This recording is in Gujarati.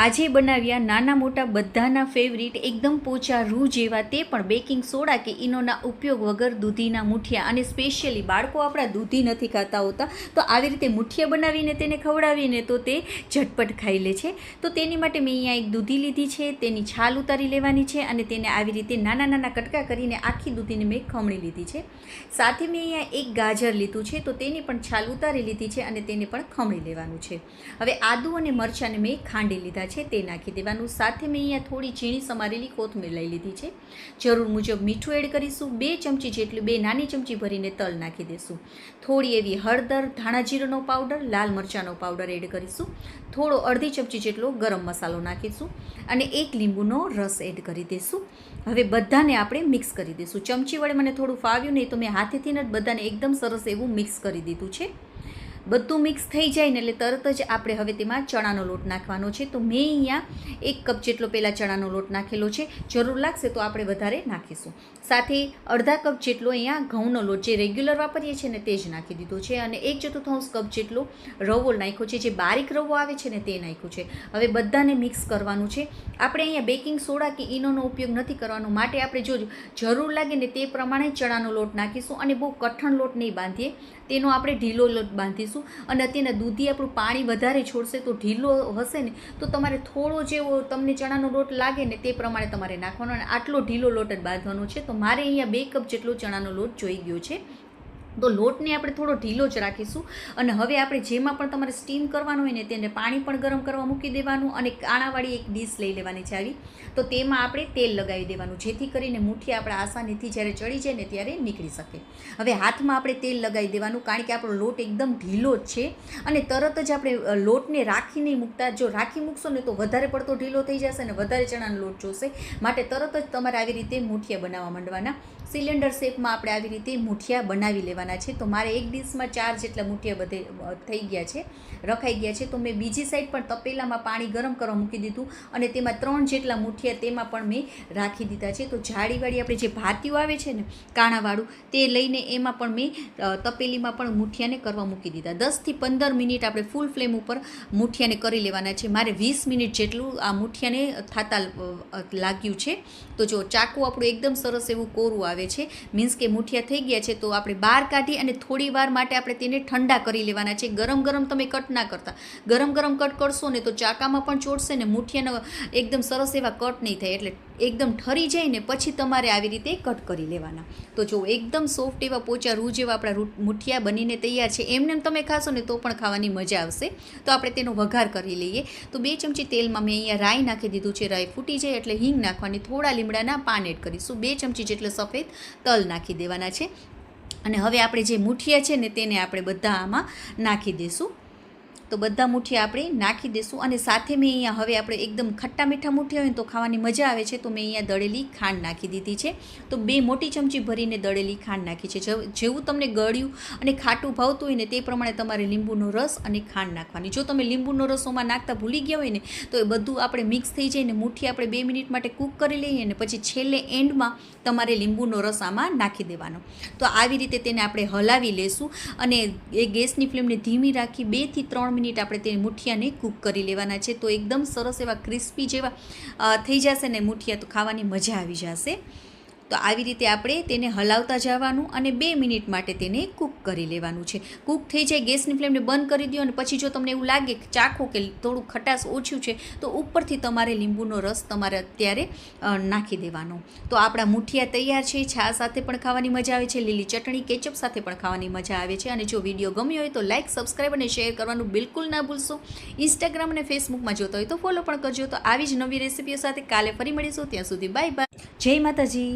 આજે બનાવ્યા નાના મોટા બધાના ફેવરિટ એકદમ પોચા રૂ જેવા તે પણ બેકિંગ સોડા કે ઇનોના ઉપયોગ વગર દૂધીના મુઠિયા. અને સ્પેશિયલી બાળકો આપણા દૂધી નથી ખાતા હોતા, તો આવી રીતે મુઠિયા બનાવીને તેને ખવડાવીને તો તે ઝટપટ ખાઈ લે છે. તો તેની માટે મેં અહીંયા એક દૂધી લીધી છે, તેની છાલ ઉતારી લેવાની છે અને તેને આવી રીતે નાના નાના કટકા કરીને આખી દૂધીને મેં ખમણી લીધી છે. સાથે મેં અહીંયા એક ગાજર લીધું છે, તો તેની પણ છાલ ઉતારી લીધી છે અને તેને પણ ખમણી લેવાનું છે. હવે આદુ અને મરચાંને મેં ખાંડી લીધા છે, તે નાખી દેવાનું. સાથે મેં અહીંયા થોડી ઝીણી સમારેલી કોથમીર લઈ લીધી છે. જરૂર મુજબ મીઠું એડ કરીશું. 2 ચમચી જેટલું, 2 નાની ચમચી ભરીને તલ નાખી દઈશું. થોડી એવી હળદર, ધાણા જીરુંનો પાવડર, લાલ મરચાંનો પાવડર એડ કરીશું. થોડો અડધી ચમચી જેટલો ગરમ મસાલો નાખીશું અને 1 લીંબુનો રસ એડ કરી દઈશું. હવે બધાને આપણે મિક્સ કરી દઈશું. ચમચી વડે મને થોડું ફાવ્યું નહીં, તો મેં હાથેથી જ બધાને એકદમ સરસ એવું મિક્સ કરી દીધું છે. બધું મિક્સ થઈ જાય ને એટલે તરત જ આપણે હવે તેમાં ચણાનો લોટ નાખવાનો છે. તો મેં અહીંયા 1 કપ જેટલો પહેલાં ચણાનો લોટ નાખેલો છે. જરૂર લાગશે તો આપણે વધારે નાખીશું. સાથે અડધા કપ જેટલો અહીંયા ઘઉંનો લોટ, જે રેગ્યુલર વાપરીએ છીએ ને તે જ નાખી દીધો છે. અને 1/4 કપ જેટલો રવો નાખ્યો છે, જે બારીક રવો આવે છે ને તે નાખ્યો છે. હવે બધાને મિક્સ કરવાનું છે. આપણે અહીંયા બેકિંગ સોડા કે ઇનોનો ઉપયોગ નથી કરવાનો, માટે આપણે જો જરૂર લાગે ને તે પ્રમાણે ચણાનો લોટ નાખીશું અને બહુ કઠણ લોટ નહીં બાંધીએ, તેનો આપણે ઢીલો લોટ બાંધીશું. અને અત્યારના દૂધી આપણું પાણી વધારે છોડશે, તો ઢીલો હશે ને તો તમારે થોડો જેવો તમને ચણાનો લોટ લાગે ને તે પ્રમાણે તમારે નાખવાનો, અને આટલો ઢીલો લોટ જ બાંધવાનો છે. તો મારે અહીંયા 2 કપ જેટલો ચણાનો લોટ જોઈ ગયો છે. તો લોટને આપણે થોડો ઢીલો જ રાખીશું. અને હવે આપણે જેમાં પણ તમારે સ્ટીમ કરવાનું હોય ને તેને પાણી પણ ગરમ કરવા મૂકી દેવાનું અને કાણાવાળી એક ડીશ લઈ લેવાની છે આવી. તો તેમાં આપણે તેલ લગાવી દેવાનું, જેથી કરીને મુઠ્ઠી આપણે આસાનીથી જ્યારે ચડી જાય ને ત્યારે નીકળી શકે. હવે હાથમાં આપણે તેલ લગાવી દેવાનું, કારણ કે આપણો લોટ એકદમ ઢીલો જ છે અને તરત જ આપણે લોટને રાખી નહીં મૂકતા. જો રાખી મૂકશો ને તો વધારે પડતો ઢીલો થઈ જશે ને વધારે ચણાનો લોટ જોશે, માટે તરત જ તમારે આવી રીતે મુઠિયા બનાવવા માંડવાના. સિલિન્ડર શેપમાં આપણે આવી રીતે મુઠિયા બનાવી લેવાના છે. તો મારે એક ડીશમાં 4 જેટલા મુઠિયા બધે થઈ ગયા છે, રખાઈ ગયા છે. તો મેં બીજી સાઈડ પણ તપેલામાં પાણી ગરમ કરવા મૂકી દીધું અને તેમાં 3 જેટલા મુઠિયા તેમાં પણ મેં રાખી દીધા છે. તો જાળીવાળી આપણે જે ભાતીઓ આવે છે ને કાણાવાળું, તે લઈને એમાં પણ મેં તપેલીમાં પણ મુઠિયાને કરવા મૂકી દીધા. 10 થી 15 મિનિટ આપણે ફૂલ ફ્લેમ ઉપર મુઠિયાને કરી લેવાના છે. મારે 20 મિનિટ જેટલું આ મુઠિયાને થતા લાગ્યું છે. તો જો ચાકુ આપણું એકદમ સરસ એવું કોરું આવે છે, મીન્સ કે મુઠિયા થઈ ગયા છે. તો આપણે બહાર કાઢી અને થોડી વાર માટે આપણે તેને ઠંડા કરી લેવાના છે. ગરમ ગરમ તમે કટ ના કરતા, ગરમ ગરમ કટ કરશો ને તો ચાકામાં પણ ચોટશે ને મુઠિયાનો એકદમ સરસ એવા કટ નહીં થાય. એટલે એકદમ ઠરી જાય ને પછી તમારે આવી રીતે કટ કરી લેવાના. તો જો એકદમ સોફ્ટ એવા પોચા રૂ જેવા આપણા મુઠિયા બનીને તૈયાર છે. એમને તમે ખાશો ને તો પણ ખાવાની મજા આવશે. તો આપણે તેનો વઘાર કરી લઈએ. તો 2 ચમચી તેલમાં મેં અહીંયા રાઈ નાખી દીધું છે. રાઈ ફૂટી જાય એટલે હિંગ નાખવાની, થોડા લીમડાના પાન એડ કરીશું. 2 ચમચી જેટલો સફેદ તલ નાખી દેવાના છે. અને હવે આપણે જે મુઠિયા છે ને તેને આપણે બધા આમાં નાખી દઈશું. તો બધા મુઠિયા આપણે નાખી દઈશું. અને સાથે મેં અહીંયા હવે આપણે એકદમ ખટ્ટા મીઠા મુઠિયા હોય ને તો ખાવાની મજા આવે છે. તો મેં અહીંયા દળેલી ખાંડ નાખી દીધી છે. તો 2 મોટી ચમચી ભરીને દળેલી ખાંડ નાખી છે. જેવું તમને ગળ્યું અને ખાટું ભાવતું હોય ને તે પ્રમાણે તમારે લીંબુનો રસ અને ખાંડ નાખવાની. જો તમે લીંબુનો રસોમાં નાખતા ભૂલી ગયા હોય ને તો એ બધું આપણે મિક્સ થઈ જાય ને મુઠ્ઠી આપણે 2 મિનિટ માટે કૂક કરી લઈએ ને પછી છેલ્લે એન્ડમાં તમારે લીંબુનો રસ આમાં નાખી દેવાનો. તો આવી રીતે તેને આપણે હલાવી લેશું અને એ ગેસની ફ્લેમને ધીમી રાખી 2 થી 3 મિનિટ આપણે તે મુઠિયાને કૂક કરી લેવાના છે. તો એકદમ સરસ એવા ક્રિસ્પી જેવા થઈ જશે ને મુઠિયા, તો ખાવાની મજા આવી જશે. તો આવી રીતે આપણે તેને હલાવતા જવાનું અને 2 મિનિટ માટે તેને કૂક કરી લેવાનું છે. કૂક થઈ જાય ગેસની ફ્લેમને બંધ કરી દો. અને પછી જો તમને એવું લાગે કે ચાખો કે થોડું ખટાશ ઓછું છે તો ઉપરથી તમારે લીંબુનો રસ તમારે અત્યારે નાખી દેવાનો. તો આપણા મુઠિયા તૈયાર છે. છાશ સાથે પણ ખાવાની મજા આવે છે, લીલી ચટણી કેચઅપ સાથે પણ ખાવાની મજા આવે છે. અને જો વિડીયો ગમ્યો હોય તો લાઇક, સબસ્ક્રાઈબ અને શેર કરવાનું બિલકુલ ના ભૂલશો. ઇન્સ્ટાગ્રામ અને ફેસબુકમાં જોતા હોય તો ફોલો પણ કરજો. તો આવી જ નવી રેસીપીઓ સાથે કાલે ફરી મળીશું. ત્યાં સુધી બાય બાય. જય માતાજી.